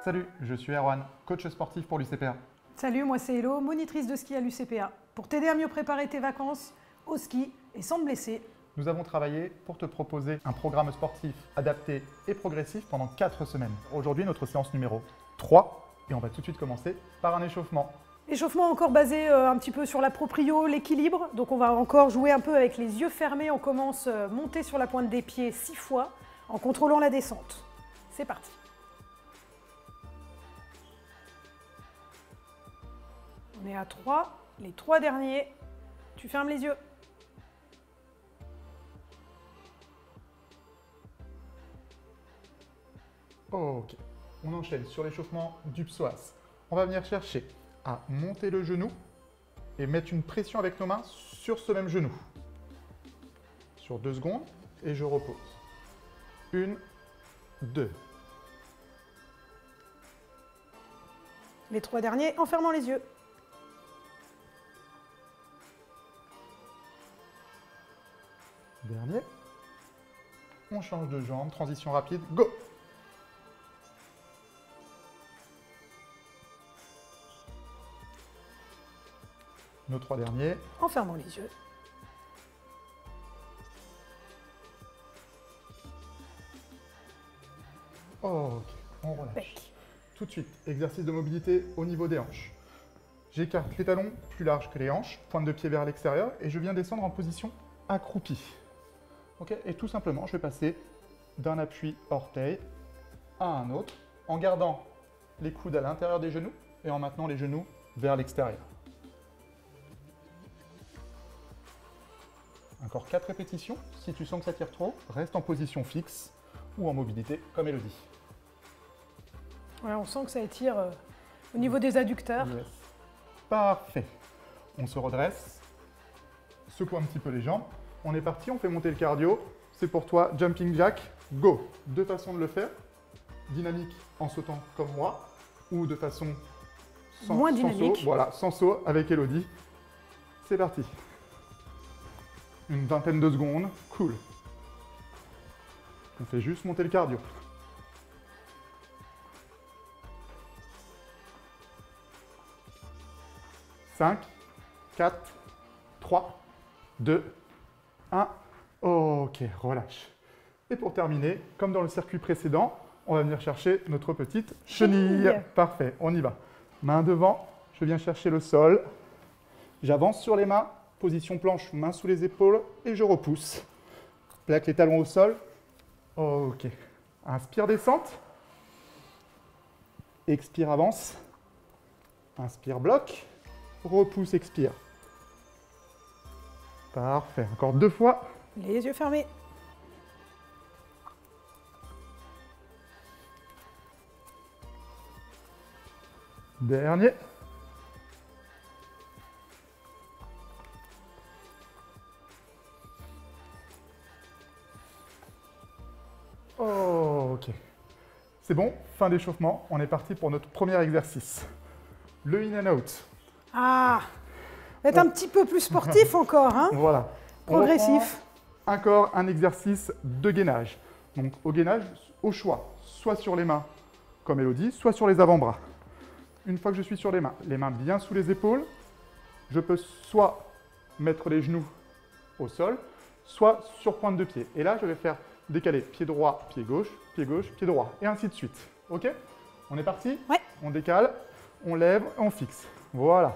Salut, je suis Erwan, coach sportif pour l'UCPA. Salut, moi c'est Hello, monitrice de ski à l'UCPA. Pour t'aider à mieux préparer tes vacances au ski et sans te blesser. Nous avons travaillé pour te proposer un programme sportif adapté et progressif pendant 4 semaines. Aujourd'hui, notre séance numéro 3 et on va tout de suite commencer par un échauffement. Échauffement encore basé un petit peu sur la proprio, l'équilibre. Donc on va encore jouer un peu avec les yeux fermés. On commence monter sur la pointe des pieds 6 fois en contrôlant la descente. C'est parti. On est à 3, les 3 derniers, tu fermes les yeux. Ok, on enchaîne sur l'échauffement du psoas. On va venir chercher à monter le genou et mettre une pression avec nos mains sur ce même genou. Sur 2 secondes et je repose. 1, 2. Les 3 derniers en fermant les yeux. Dernier. On change de jambe, transition rapide, go! Nos 3 derniers. En fermant les yeux. Ok, on relâche. Bec. Tout de suite, exercice de mobilité au niveau des hanches. J'écarte les talons plus larges que les hanches, pointe de pied vers l'extérieur et je viens descendre en position accroupie. Ok, et tout simplement, je vais passer d'un appui orteil à un autre en gardant les coudes à l'intérieur des genoux et en maintenant les genoux vers l'extérieur. Encore 4 répétitions. Si tu sens que ça tire trop, reste en position fixe ou en mobilité comme Elodie. Voilà, on sent que ça étire au niveau des adducteurs. Yes. Parfait. On se redresse, secoue un petit peu les jambes. On est parti, on fait monter le cardio. C'est pour toi, jumping jack, go. 2 façons de le faire. Dynamique en sautant comme moi ou de façon moins dynamique. Sans saut. Voilà, sans saut avec Elodie. C'est parti. Une vingtaine de secondes, cool. On fait juste monter le cardio. « 5, 4, 3, 2, 1. Ok, relâche. Et pour terminer, comme dans le circuit précédent, on va venir chercher notre petite chenille. Parfait, on y va. Main devant, je viens chercher le sol. J'avance sur les mains, position planche, main sous les épaules et je repousse. Plaque les talons au sol. Ok. Inspire, descente. Expire, avance. Inspire, bloc. Repousse, expire. Parfait. Encore 2 fois. Les yeux fermés. Dernier. Ok. C'est bon, fin d'échauffement. On est parti pour notre premier exercice. Le in and out. Ah, être un petit peu plus sportif encore, hein. Voilà. Progressif. Encore un exercice de gainage. Donc au gainage, au choix, soit sur les mains, comme Elodie, soit sur les avant-bras. Une fois que je suis sur les mains bien sous les épaules, je peux soit mettre les genoux au sol, soit sur pointe de pied. Et là, je vais faire décaler pied droit, pied gauche, pied droit, et ainsi de suite. Ok? On est parti? Ouais. On décale, on lève, on fixe. Voilà.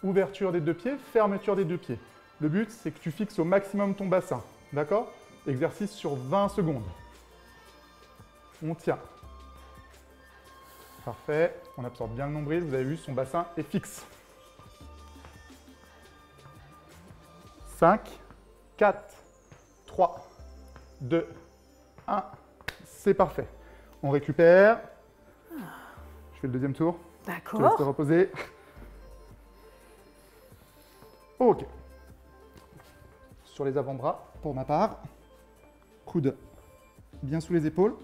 Ouverture des 2 pieds, fermeture des 2 pieds. Le but, c'est que tu fixes au maximum ton bassin. D'accord? Exercice sur 20 secondes. On tient. Parfait. On absorbe bien le nombril. Vous avez vu, son bassin est fixe. 5, 4, 3, 2, 1. C'est parfait. On récupère. Je fais le deuxième tour. Je te laisse te D'accord. reposer. Ok. Sur les avant-bras, pour ma part. Coude bien sous les épaules.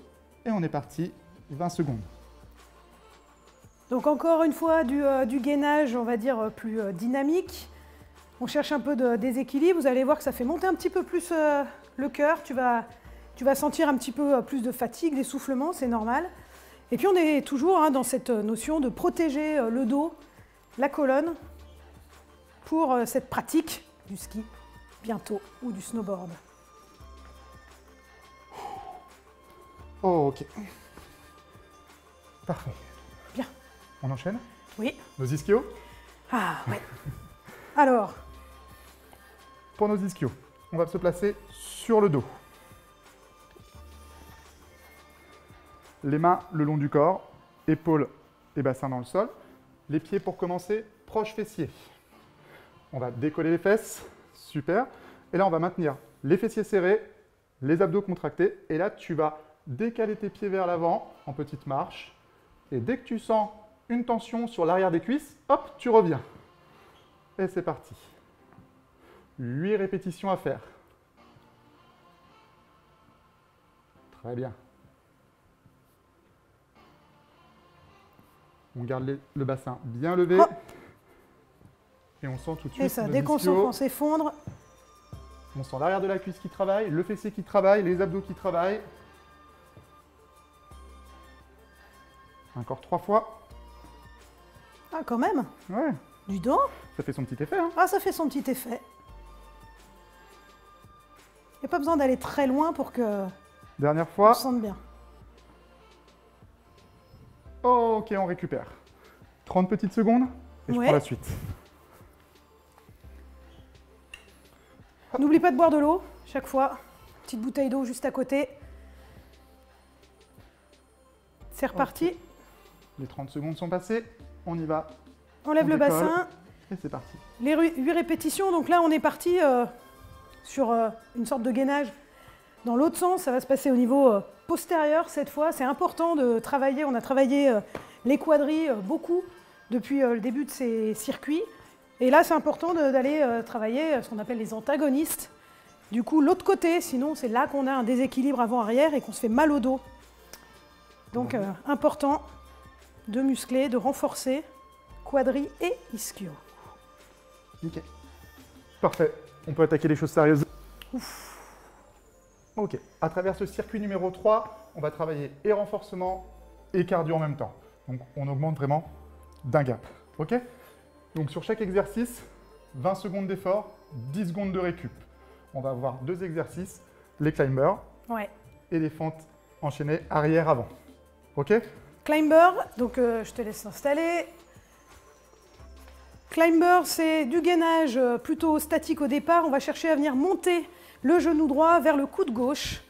Et on est parti. 20 secondes. Donc encore une fois, du gainage, on va dire, plus dynamique. On cherche un peu de déséquilibre. Vous allez voir que ça fait monter un petit peu plus le cœur. Tu vas sentir un petit peu plus de fatigue, d'essoufflement, c'est normal. Et puis on est toujours hein, dans cette notion de protéger le dos, la colonne, pour cette pratique du ski bientôt ou du snowboard. Oh, ok. Parfait. Bien. On enchaîne? Oui. Nos ischios? Ah, ouais. Alors, pour nos ischios, on va se placer sur le dos. Les mains le long du corps, épaules et bassin dans le sol. Les pieds pour commencer, proche fessier. On va décoller les fesses, super. Et là, on va maintenir les fessiers serrés, les abdos contractés. Et là, tu vas décaler tes pieds vers l'avant en petite marche. Et dès que tu sens une tension sur l'arrière des cuisses, hop, tu reviens. Et c'est parti. 8 répétitions à faire. Très bien. On garde le bassin bien levé. Hop. Et on sent tout de suite et ça, nos dès qu'on sent ischios. qu'on s'effondre, On sent l'arrière de la cuisse qui travaille, le fessier qui travaille, les abdos qui travaillent. Encore 3 fois. ah quand même, Ouais, du dos, ça fait son petit effet. Hein. ah ça fait son petit effet. Il n'y a pas besoin d'aller très loin pour que Dernière on fois. se sente bien. Ok, on récupère. 30 petites secondes et je Ouais. prends la suite. N'oublie pas de boire de l'eau chaque fois. Petite bouteille d'eau juste à côté. C'est reparti. Les 30 secondes sont passées. On y va. On lève On le décolle. bassin. Et c'est parti. Les 8 répétitions. Donc là, on est parti sur une sorte de gainage dans l'autre sens. Ça va se passer au niveau postérieur cette fois. C'est important de travailler. On a travaillé les quadris beaucoup depuis le début de ces circuits. Et là, c'est important d'aller travailler ce qu'on appelle les antagonistes. Du coup, l'autre côté, sinon c'est là qu'on a un déséquilibre avant-arrière et qu'on se fait mal au dos. Donc, important de muscler, de renforcer quadri et ischio. Nickel. Parfait. On peut attaquer les choses sérieuses. Ok. À travers ce circuit numéro 3, on va travailler et renforcement et cardio en même temps. Donc, on augmente vraiment d'un gap. Ok? Donc, sur chaque exercice, 20 secondes d'effort, 10 secondes de récup. On va avoir 2 exercices, les climbers Ouais. et les fentes enchaînées arrière-avant. Ok? Climber, donc je te laisse installer. Climber, c'est du gainage plutôt statique au départ. On va chercher à venir monter le genou droit vers le coude gauche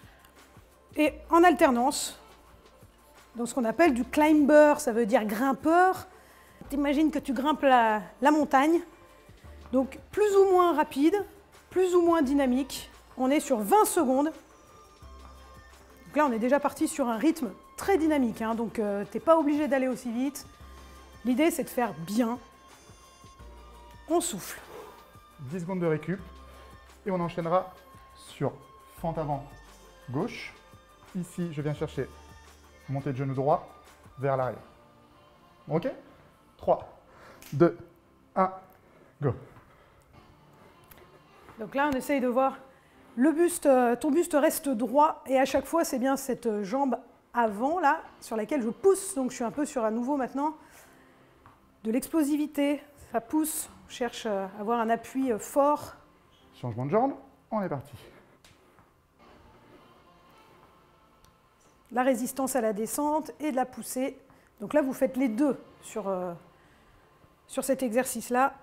et en alternance. Donc ce qu'on appelle du climber, ça veut dire grimpeur. T'imagines que tu grimpes la montagne. Donc plus ou moins rapide, plus ou moins dynamique. On est sur 20 secondes. Donc là, on est déjà parti sur un rythme très dynamique, hein, donc t'es pas obligé d'aller aussi vite. L'idée, c'est de faire bien. On souffle. 10 secondes de récup. Et on enchaînera sur fente avant gauche. Ici, je viens chercher montée de genou droit vers l'arrière. Ok? 3, 2, 1, go. Donc là, on essaye de voir le buste, ton buste reste droit et à chaque fois, c'est bien cette jambe avant, là, sur laquelle je pousse. Donc je suis un peu sur à nouveau maintenant de l'explosivité. Ça pousse, on cherche à avoir un appui fort. Changement de jambe, on est parti. La résistance à la descente et de la poussée. Donc là, vous faites les deux sur cet exercice-là.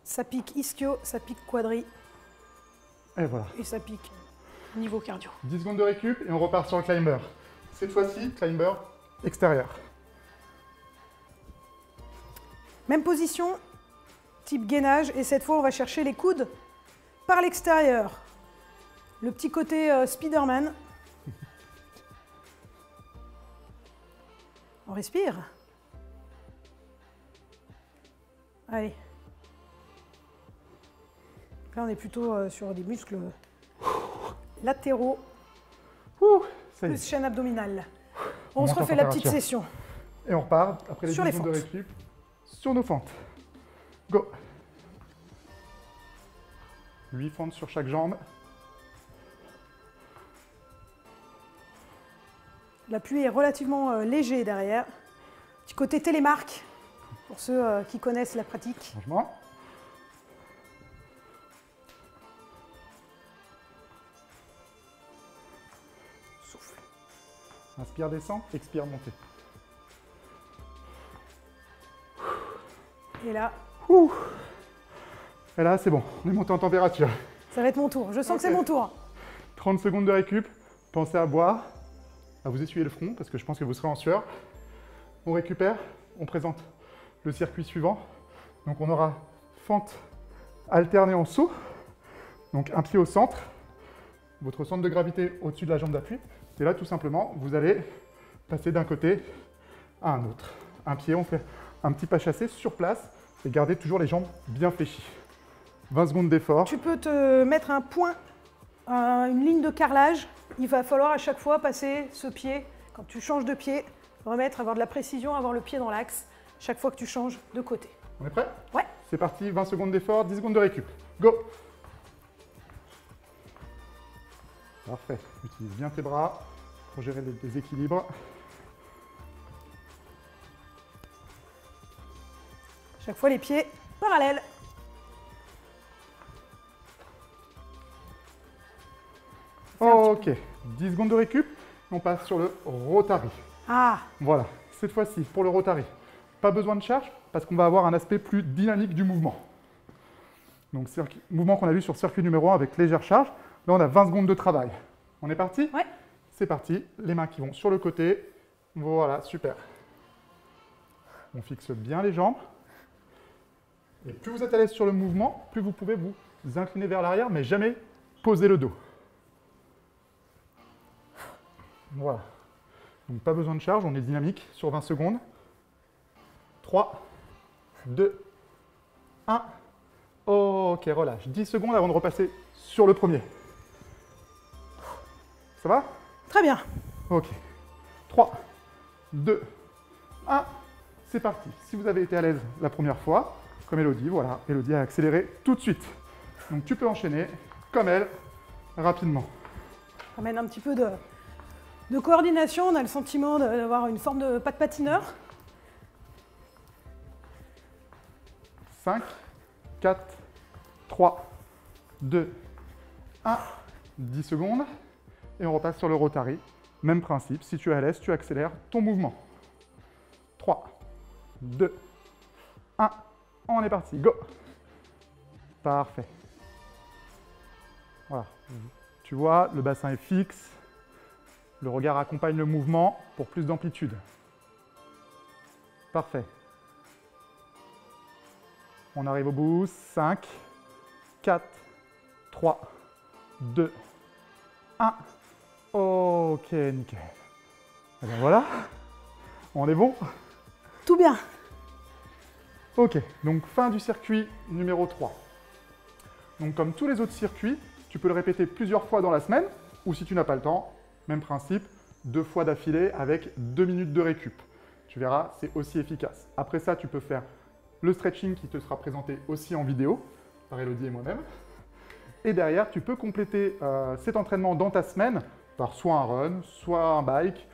Ça pique ischio, ça pique quadri Et voilà. et ça pique niveau cardio. 10 secondes de récup et on repart sur le climber. Cette fois-ci, climber extérieur. Même position, type gainage, et cette fois, on va chercher les coudes par l'extérieur. Le petit côté Spider-Man. On respire. Allez. Là, on est plutôt sur des muscles latéraux, Ouh, ça y plus est. chaîne abdominale. On monte se en refait la petite température. session. Et on repart après les Sur 10 les secondes de fentes. récup sur nos fentes. Go. 8 fentes sur chaque jambe. L'appui est relativement léger derrière. Petit côté télémarque, pour ceux qui connaissent la pratique. Changement. Souffle. Inspire, descend, expire, montée. Et là, Ouh. Et là, c'est bon, on est monté en température. ça va être mon tour. Je sens que c'est mon tour. 30 secondes de récup. Pensez à boire, à vous essuyer le front, parce que je pense que vous serez en sueur. On récupère, on présente le circuit suivant. Donc on aura fente alternée en saut. Donc un pied au centre, votre centre de gravité au-dessus de la jambe d'appui. Et là, tout simplement, vous allez passer d'un côté à un autre. Un pied, on fait un petit pas chassé sur place et garder toujours les jambes bien fléchies. 20 secondes d'effort. Tu peux te mettre un point, une ligne de carrelage. Il va falloir à chaque fois passer ce pied, quand tu changes de pied, remettre, avoir de la précision, avoir le pied dans l'axe, chaque fois que tu changes de côté. On est prêt? Ouais. C'est parti, 20 secondes d'effort, 10 secondes de récup. Go! Parfait. Utilise bien tes bras pour gérer les déséquilibres. Chaque fois les pieds parallèles. Ok, 10 secondes de récup. On passe sur le rotary. Ah, Voilà, cette fois-ci, pour le rotary, pas besoin de charge parce qu'on va avoir un aspect plus dynamique du mouvement. Donc, mouvement qu'on a vu sur circuit numéro 1 avec légère charge. Là, on a 20 secondes de travail. On est parti? ouais. C'est parti, les mains qui vont sur le côté. Voilà, super. On fixe bien les jambes. Et plus vous êtes à l'aise sur le mouvement, plus vous pouvez vous incliner vers l'arrière, mais jamais poser le dos. Voilà. Donc pas besoin de charge, on est dynamique sur 20 secondes. 3, 2, 1. Ok, relâche. 10 secondes avant de repasser sur le premier. Ça va? Très bien. Ok. 3, 2, 1. C'est parti. Si vous avez été à l'aise la première fois, comme Elodie, voilà, Elodie a accéléré tout de suite. Donc tu peux enchaîner, comme elle, rapidement. On ramène un petit peu de coordination. On a le sentiment d'avoir une forme de pas de patineur. 5, 4, 3, 2, 1. 10 secondes. Et on repasse sur le rotary. Même principe, si tu es à l'aise, tu accélères ton mouvement. 3, 2, 1. On est parti, go! Parfait. Voilà. Tu vois, le bassin est fixe. Le regard accompagne le mouvement pour plus d'amplitude. Parfait. On arrive au bout. 5, 4, 3, 2, 1. Ok, nickel. Et bien voilà. On est bon? Tout bien. Ok, donc fin du circuit numéro 3. Donc comme tous les autres circuits, tu peux le répéter plusieurs fois dans la semaine, ou si tu n'as pas le temps, même principe, 2 fois d'affilée avec 2 minutes de récup. Tu verras, c'est aussi efficace. Après ça, tu peux faire le stretching qui te sera présenté aussi en vidéo, par Elodie et moi-même. Et derrière, tu peux compléter cet entraînement dans ta semaine par soit un run, soit un bike,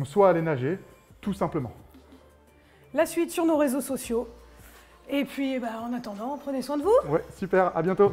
soit aller nager, tout simplement. La suite sur nos réseaux sociaux. Et puis, en attendant, prenez soin de vous. Ouais, super, à bientôt.